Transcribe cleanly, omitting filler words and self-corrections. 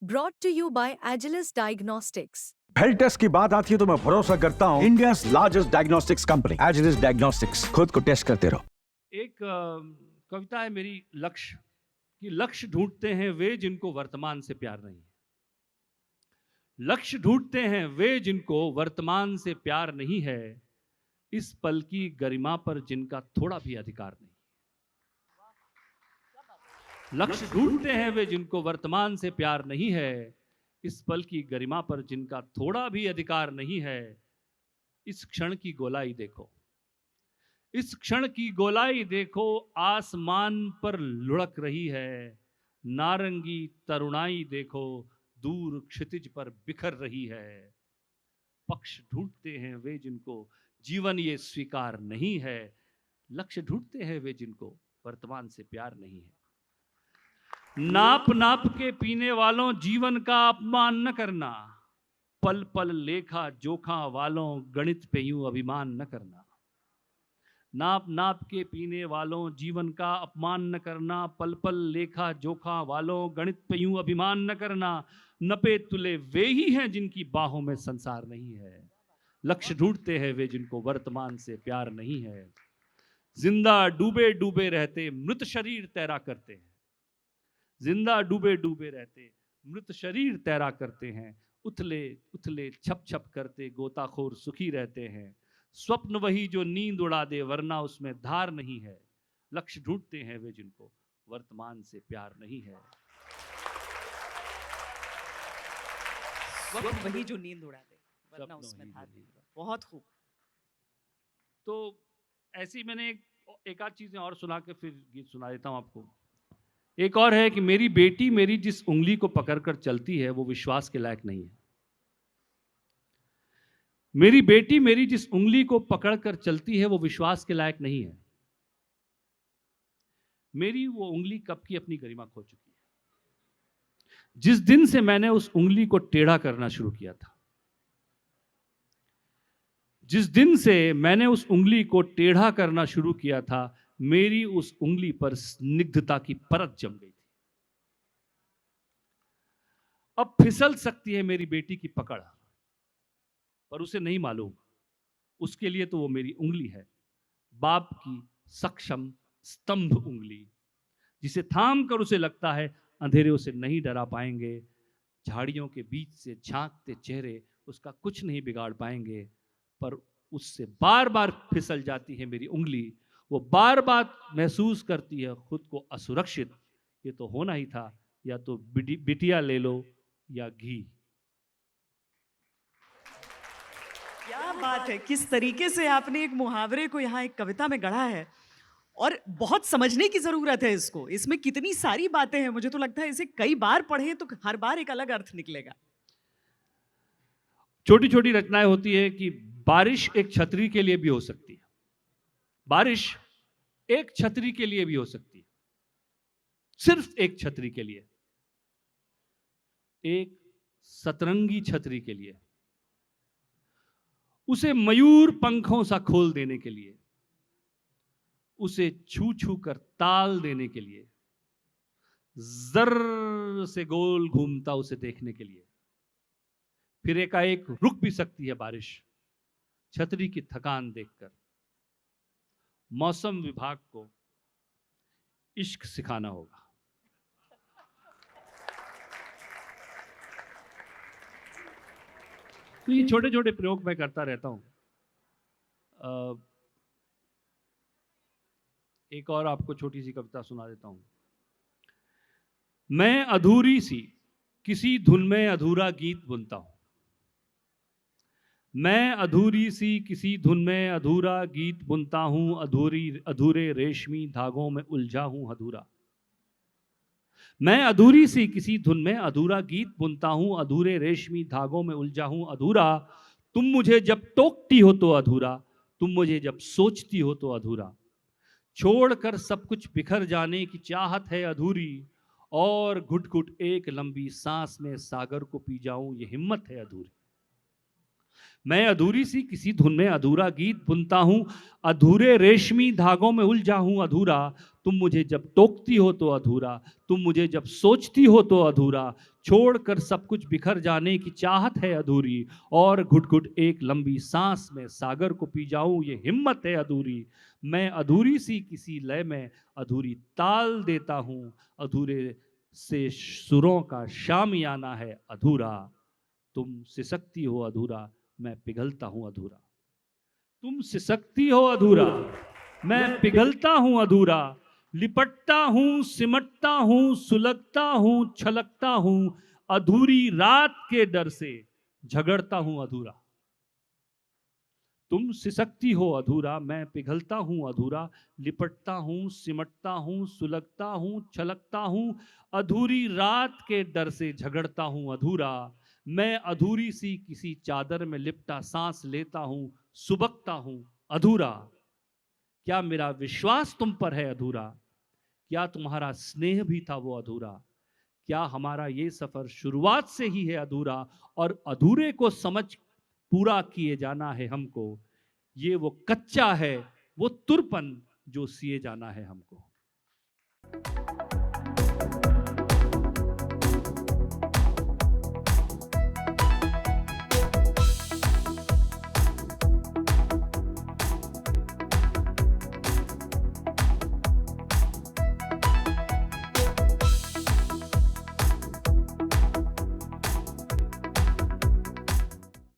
brought to you by Agilus Diagnostics. Health test की बात आती है तो मैं भरोसा करता हूँ India largest diagnostics company Agilus Diagnostics. खुद को टेस्ट करते रहो। एक कविता है मेरी, लक्ष्य कि लक्ष्य ढूंढते हैं वे जिनको वर्तमान से प्यार नहीं है। लक्ष्य ढूंढते हैं वे जिनको वर्तमान से प्यार नहीं है, इस पल की गरिमा पर जिनका थोड़ा भी अधिकार नहीं। लक्ष्य ढूंढते हैं वे जिनको वर्तमान से प्यार नहीं है, इस पल की गरिमा पर जिनका थोड़ा भी अधिकार नहीं है। इस क्षण की गोलाई देखो, इस क्षण की गोलाई देखो, आसमान पर लुढ़क रही है। नारंगी तरुणाई देखो, दूर क्षितिज पर बिखर रही है। पक्ष ढूंढते हैं वे जिनको जीवन ये स्वीकार नहीं है। लक्ष्य ढूंढते हैं वे जिनको वर्तमान से प्यार नहीं है। नाप नाप के पीने वालों जीवन का अपमान न करना, पल पल लेखा जोखा वालों गणित पे यूं अभिमान न करना। नाप नाप के पीने वालों जीवन का अपमान न करना, पल पल लेखा जोखा वालों गणित पे यूं अभिमान न करना। नपे तुले वे ही हैं जिनकी बाहों में संसार नहीं है। लक्ष्य ढूंढते हैं वे जिनको वर्तमान से प्यार नहीं है। जिंदा डूबे डूबे रहते मृत शरीर तैरा करते हैं। जिंदा डूबे डूबे रहते मृत शरीर तैरा करते हैं। उथले उथले छप छप करते गोताखोर सुखी रहते हैं। स्वप्न वही जो नींद उड़ा दे वरना उसमें धार नहीं है। लक्ष्य ढूंढते हैं वे जिनको वर्तमान से प्यार नहीं है। स्वप्न वही जो नींद उड़ा दे वरना उसमें धार नहीं। बहुत खूब। तो ऐसी मैंने एक आध चीजें और सुना के फिर गीत सुना देता हूं आपको। एक और है कि मेरी बेटी मेरी जिस उंगली को पकड़कर चलती है वो विश्वास के लायक नहीं है। मेरी बेटी मेरी जिस उंगली को पकड़कर चलती है वो विश्वास के लायक नहीं है। मेरी वो उंगली कब की अपनी गरिमा खो चुकी है। जिस दिन से मैंने उस उंगली को टेढ़ा करना शुरू किया था, जिस दिन से मैंने उस उंगली को टेढ़ा करना शुरू किया था, मेरी उस उंगली पर स्निग्धता की परत जम गई थी। अब फिसल सकती है मेरी बेटी की पकड़, पर उसे नहीं मालूम उसके लिए तो वो मेरी उंगली है, बाप की सक्षम स्तंभ उंगली, जिसे थाम कर उसे लगता है अंधेरे उसे नहीं डरा पाएंगे। झाड़ियों के बीच से झांकते चेहरे उसका कुछ नहीं बिगाड़ पाएंगे, पर उससे बार बार फिसल जाती है मेरी उंगली। वो बार बार महसूस करती है खुद को असुरक्षित। ये तो होना ही था, या तो बिटिया ले लो या घी। क्या बात है, किस तरीके से आपने एक मुहावरे को यहाँ एक कविता में गढ़ा है। और बहुत समझने की जरूरत है इसको। इसमें कितनी सारी बातें हैं। मुझे तो लगता है इसे कई बार पढ़ें तो हर बार एक अलग अर्थ निकलेगा। छोटी छोटी रचनाएं होती है कि बारिश एक छतरी के लिए भी हो सकती है। बारिश एक छतरी के लिए भी हो सकती है, सिर्फ एक छतरी के लिए, एक सतरंगी छतरी के लिए, उसे मयूर पंखों सा खोल देने के लिए, उसे छू छू कर ताल देने के लिए, जर्र से गोल घूमता उसे देखने के लिए। फिर एकाएक रुक भी सकती है बारिश, छतरी की थकान देखकर। मौसम विभाग को इश्क सिखाना होगा। तो ये छोटे छोटे प्रयोग मैं करता रहता हूं। एक और आपको छोटी सी कविता सुना देता हूं। मैं अधूरी सी किसी धुन में अधूरा गीत बुनता हूं। मैं अधूरी सी किसी धुन में अधूरा गीत बुनता हूं। अधूरे रेशमी धागों में उलझा हूं अधूरा। मैं अधूरी सी किसी धुन में अधूरा गीत बुनता हूं। अधूरे रेशमी धागों में उलझा हूं अधूरा। तुम मुझे जब टोकती हो तो अधूरा, तुम मुझे जब सोचती हो तो अधूरा। छोड़कर सब कुछ बिखर जाने की चाहत है अधूरी, और घुट घुट एक लंबी सांस में सागर को पी जाऊं ये हिम्मत है अधूरी। मैं अधूरी सी किसी धुन में अधूरा गीत बुनता हूँ, अधूरे रेशमी धागों में उलझा हूँ अधूरा। तुम मुझे जब टोकती हो तो अधूरा, तुम मुझे जब सोचती हो तो अधूरा। छोड़कर सब कुछ बिखर जाने की चाहत है अधूरी, और घुट घुट एक लंबी सांस में सागर को पी जाऊं ये हिम्मत है अधूरी। मैं अधूरी सी किसी लय में अधूरी ताल देता हूँ, अधूरे से सुरों का शामियाना है अधूरा। तुम सिसकती हो अधूरा, मैं पिघलता हूं अधूरा। तुम सिसकती हो अधूरा, मैं पिघलता हूं अधूरा। लिपटता हूं, सिमटता हूं, सुलगता हूं, छलकता हूं, अधूरी रात के डर से झगड़ता हूं अधूरा। तुम सिसकती हो अधूरा, मैं पिघलता हूं अधूरा। लिपटता हूं, सिमटता हूं, सुलगता हूं, छलकता हूं, अधूरी रात के डर से झगड़ता हूं अधूरा। मैं अधूरी सी किसी चादर में लिपटा सांस लेता हूं, सुबकता हूं अधूरा। क्या मेरा विश्वास तुम पर है अधूरा? क्या तुम्हारा स्नेह भी था वो अधूरा? क्या हमारा ये सफर शुरुआत से ही है अधूरा, और अधूरे को समझ पूरा किए जाना है हमको। ये वो कच्चा है, वो तुरपन जो सिए जाना है हमको।